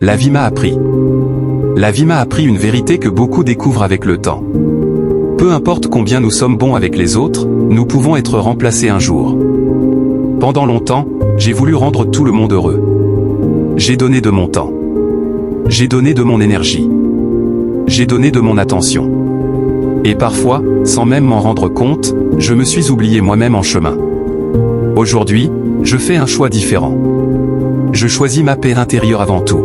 La vie m'a appris. La vie m'a appris une vérité que beaucoup découvrent avec le temps. Peu importe combien nous sommes bons avec les autres, nous pouvons être remplacés un jour. Pendant longtemps, j'ai voulu rendre tout le monde heureux. J'ai donné de mon temps. J'ai donné de mon énergie. J'ai donné de mon attention. Et parfois, sans même m'en rendre compte, je me suis oublié moi-même en chemin. Aujourd'hui, je fais un choix différent. Je choisis ma paix intérieure avant tout.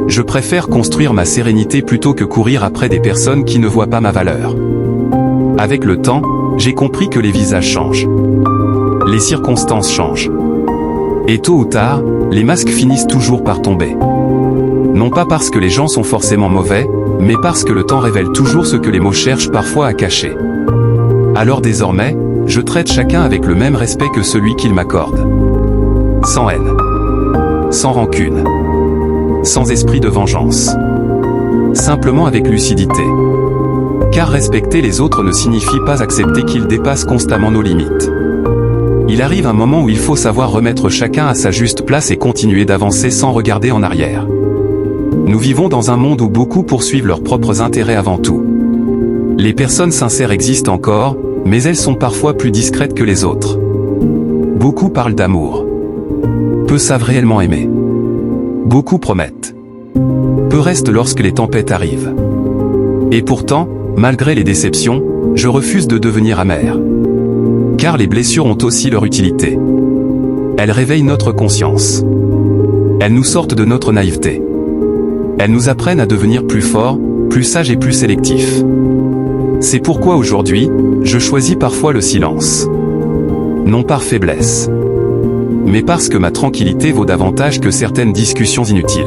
Je préfère construire ma sérénité plutôt que courir après des personnes qui ne voient pas ma valeur. Avec le temps, j'ai compris que les visages changent. Les circonstances changent. Et tôt ou tard, les masques finissent toujours par tomber. Non pas parce que les gens sont forcément mauvais, mais parce que le temps révèle toujours ce que les mots cherchent parfois à cacher. Alors désormais, je traite chacun avec le même respect que celui qu'il m'accorde. Sans haine. Sans rancune. Sans esprit de vengeance. Simplement avec lucidité. Car respecter les autres ne signifie pas accepter qu'ils dépassent constamment nos limites. Il arrive un moment où il faut savoir remettre chacun à sa juste place et continuer d'avancer sans regarder en arrière. Nous vivons dans un monde où beaucoup poursuivent leurs propres intérêts avant tout. Les personnes sincères existent encore, mais elles sont parfois plus discrètes que les autres. Beaucoup parlent d'amour. Peu savent réellement aimer. Beaucoup promettent. Peu restent lorsque les tempêtes arrivent. Et pourtant, malgré les déceptions, je refuse de devenir amer. Car les blessures ont aussi leur utilité. Elles réveillent notre conscience. Elles nous sortent de notre naïveté. Elles nous apprennent à devenir plus forts, plus sages et plus sélectifs. C'est pourquoi aujourd'hui, je choisis parfois le silence. Non par faiblesse, mais parce que ma tranquillité vaut davantage que certaines discussions inutiles.